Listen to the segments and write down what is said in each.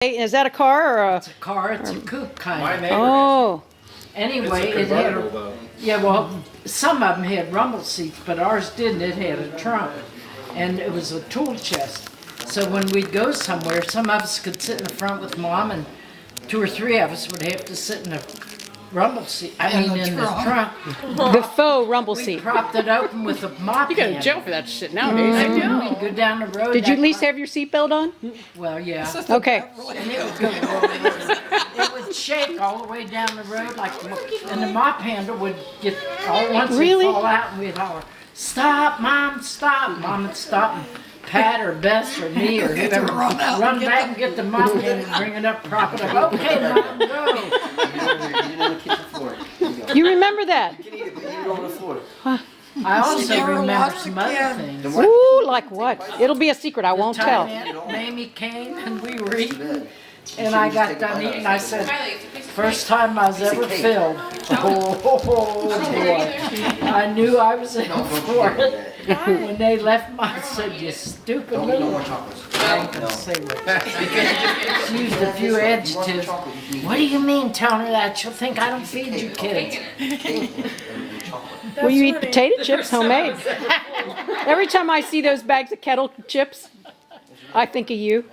Is that a car or a? It's a car. It's a coupe kind My of. neighbor. Oh, Anyway, It's a it had convertible, though. yeah. Well, some of them had rumble seats, but ours didn't. It had a trunk, and it was a tool chest. So when we'd go somewhere, some of us could sit in the front with Mom, and 2 or 3 of us would have to sit in a rumble seat. In the trunk. the faux rumble We seat. propped it open with a mop. You go to handle. jail for that shit nowadays. I know. We'd go down the road. Did you at act least like- have your seatbelt on? Well, yeah. Okay. And it would go. It would shake all the way down the road, and the mop handle would get all at once. Really? It'd fall out, and we'd holler, "Stop, Mom! Stop!" Mom would stop and Pat or Bess or me or whoever run back and get the mop handle and bring it up, prop it up. Okay, Mom, go. You remember that? I also remember some other things. Ooh, like what? It'll be a secret. I won't Time tell. Aunt Mamie came and we were eating, and I got done eating. I said, first time I was ever filled. Oh boy, I knew I was in for it. When they left, I said, "You stupid little." I ain't gonna say what. She used a few adjectives. What do you mean, telling her that? She'll think I don't feed you kids. Will you eat potato chips, homemade? Every time I see those bags of kettle chips, I think of you.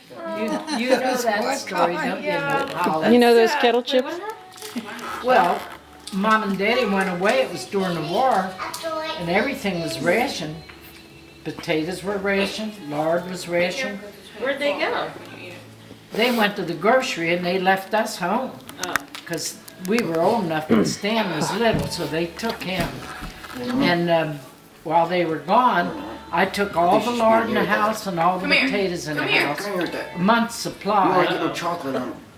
You know that story, don't you? Holly? You know those kettle chips? Well, Mom and Daddy went away. It was during the war, and everything was rationed. Potatoes were rationed, lard was rationed. Where'd they go? They went to the grocery and they left us home because we were old enough, but Stan was little, so they took him. And while they were gone, I took all the lard in the house and all the potatoes in the house, a month's supply,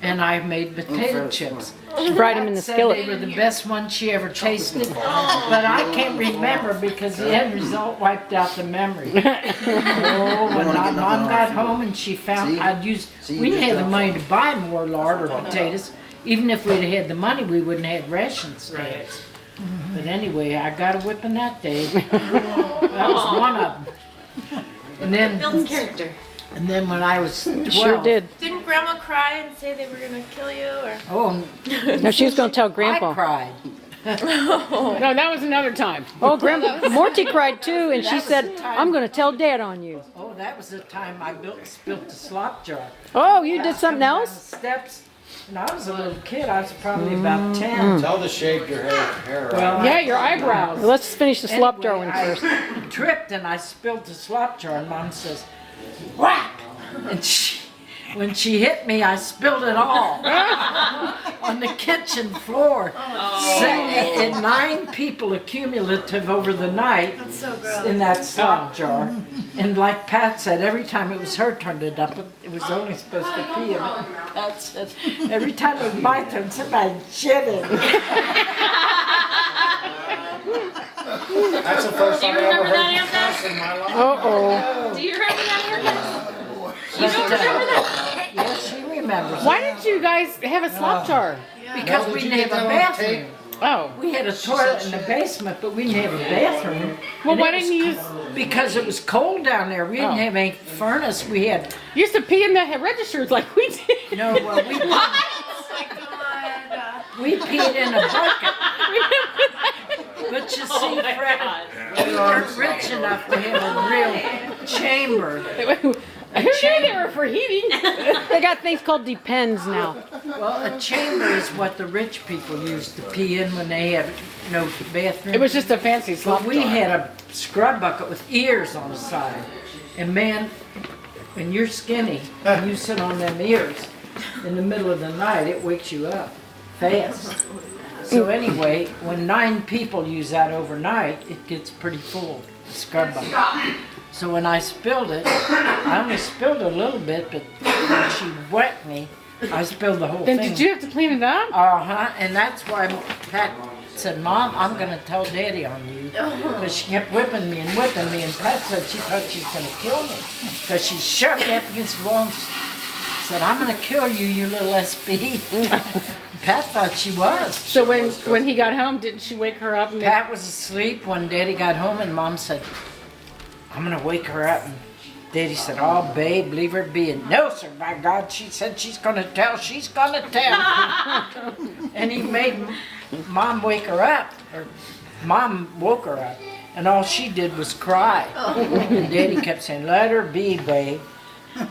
and I made potato chips. Fried them in the Said they skillet. were the best ones she ever tasted, but I can't remember because the end result wiped out the memory. Oh, when my mom got home and she found we didn't have the money to buy more lard or potatoes. Even if we'd had the money, we wouldn't have ration stamps. But anyway, I got a whipping that day. That was one of them. And then, Builds character. and then when I was 12, Sure did. Didn't Grandma cry and say they were gonna kill you, or? Oh, No, she was going to tell I Grandpa. cried. No, that was another time. Oh, Grandpa, Morty cried too, and she said, "I'm going to tell Dad on you." Oh, that was the time I spilt the slop jar. Oh, you did something Coming down else? the steps, and I was a little kid. I was probably about 10. Tell to shave your hair. Well, Yeah, your eyebrows. Well, let's finish the slop jar anyway, one first. I tripped and I spilled the slop jar, and Mom says, "Whack!" And when she hit me, I spilled it all on the kitchen floor. And 9 people accumulative over the night in that slop jar. And like Pat said, every time it was her turn to dump it, it was only supposed to pee in it. Pat said, every time it was my turn, somebody shit in it. That's the first Do you time I ever remember that, heard you Aunt cuss in my life. Uh-oh. Do you remember that, Aunt? You don't remember that? Yes, she remembers. Why didn't you guys have a slop jar? Because we didn't have a bathroom. Oh. We had a toilet in the basement, but we didn't have a bathroom. Well, And why it was didn't you use... Because it was cold down there. We didn't have any furnace. We had You used to pee in the registers like we did. no. Well, we peed in a bucket. But you see, Fred, we weren't rich enough to have a real chamber. Who knew they were for heating? They got things called depends now. Well, a chamber is what the rich people used to pee in when they had no bathroom. It was just a fancy slop But we jar. had a scrub bucket with ears on the side. And man, when you're skinny and you sit on them ears in the middle of the night, it wakes you up fast. So anyway, when 9 people use that overnight, it gets pretty full, the scrub bucket. So when I spilled it, I only spilled a little bit, but when she wet me, I spilled the whole Then thing. did you have to clean it up? And that's why Pat said, "Mom, I'm going to tell Daddy on you." Because she kept whipping me, and Pat said she thought she was going to kill me. Because she shoved me up against the wall and said, "I'm going to kill you, you little SB." Pat thought she was. So when he got home, didn't she wake her up? And Pat was asleep when Daddy got home, and Mom said, "I'm going to wake her up and Daddy said, "Oh, babe, leave her be." And no, sir, by God, she said she's gonna tell. She's gonna tell. And he made Mom wake her up. Or Mom woke her up, and all she did was cry. And Daddy kept saying, "Let her be, babe." How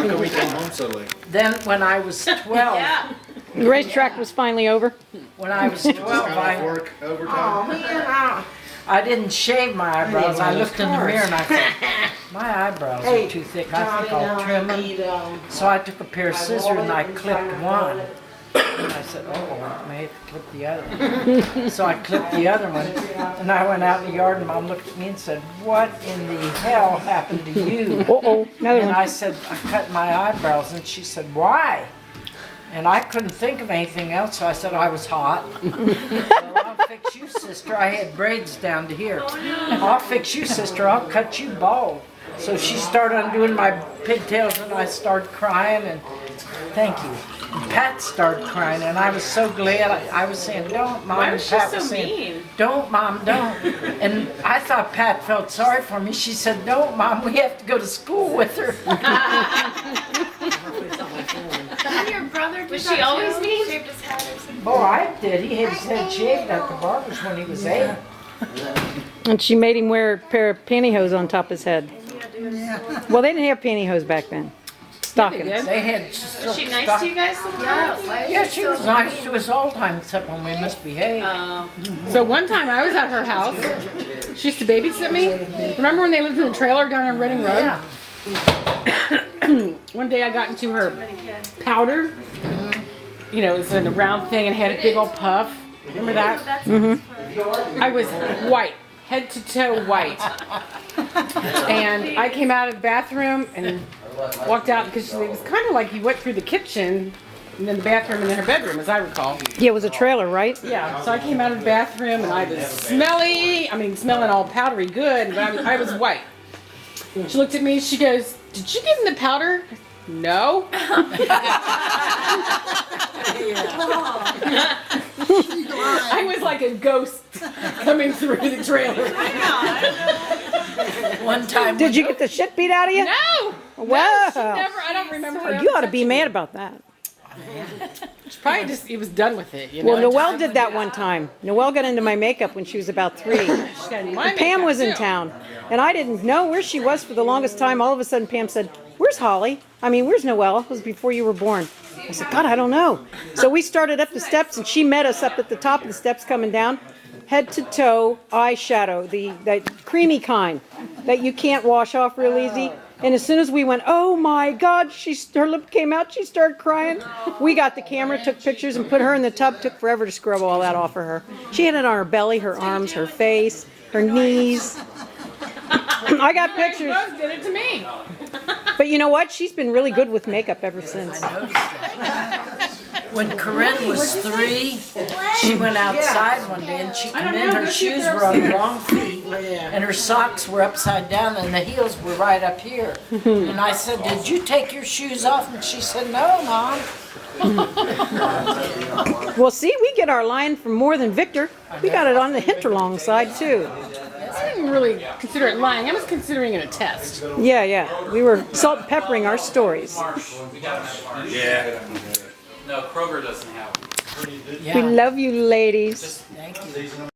come we came home so late? Then when I was 12, Yeah. The racetrack was finally over. when I was 12, Kind of work overtime. I didn't shave my eyebrows. I looked in the mirror and I thought, my eyebrows are too thick. I think I'll trim them. So I took a pair of scissors and I clipped one. And I said, oh, I may have to clip the other. So I clipped the other one. And I went out in the yard and Mom looked at me and said, what in the hell happened to you? Uh-oh, another And one. I said, I cut my eyebrows. And she said, why? And I couldn't think of anything else, so I said I was hot. Well, I'll fix you, sister. I had braids down to here. I'll fix you, sister. I'll cut you bald. So she started undoing my pigtails, and I started crying, and thank you. And Pat started crying, and I was so glad. I was saying, don't, Mom. Why was she Pat so was saying, mean? don't, Mom, don't. And I thought Pat felt sorry for me. She said, don't, Mom, we have to go to school with her. Didn't your brother do Was that she always too? mean? Shaved his head or something? Oh, I did. He had his head shaved at the barber's when he was 8. And she made him wear a pair of pantyhose on top of his head. Well, they didn't have pantyhose back then. Stockings. They had Was she nice to you guys sometimes? Yeah, she was nice to us all the time, except when we misbehaved. So one time I was at her house. She used to babysit me. Remember when they lived in the trailer down on Reading Road? Yeah. One day I got into her powder. You know, it was in a round thing and had a big old puff. Remember that? That's I was white, head to toe white. And I came out of the bathroom and walked out because it was kind of like you went through the kitchen and then the bathroom and then her bedroom, as I recall. Yeah, it was a trailer, right? Yeah, so I came out of the bathroom and I was smelling all powdery good, but I was white. She looked at me, she goes, "Did you give him the powder?" "No." I was like a ghost coming through the trailer. One time. Did you get the shit beat out of you? No! Wow. She never, I don't remember her. You ought to be mad about that. Probably just, he was done with it, you know? Well, Noelle did that one time. Noelle got into my makeup when she was about 3. She got in my Pam makeup, was in too. town, and I didn't know where she was for the longest time. All of a sudden, Pam said, "Where's Holly? I mean, where's Noelle?" It was before you were born. I said, "God, I don't know." So we started up the steps, and she met us up at the top of the steps coming down, head to toe eyeshadow, that creamy kind that you can't wash off real easy. And as soon as we went, oh my God, her lip came out, she started crying. We got the camera, took pictures, and put her in the tub. Took forever to scrub all that off of her. She had it on her belly, her arms, her face, her knees. I got pictures. Rose did it to me. But you know what? She's been really good with makeup ever since. When Corrinne was 3, she went outside one day and she came in, her shoes were on the wrong feet and her socks were upside down and the heels were right up here. And I said, "Did you take your shoes off?" And she said, "No, Mom." Well, see, we get our line from more than Victor. We got it on the hinterlong side, too. I didn't really consider it lying. I was considering it a test. Yeah. We were salt and peppering our stories. Yeah. No, Kroger doesn't have it. We love you, ladies. Thank you.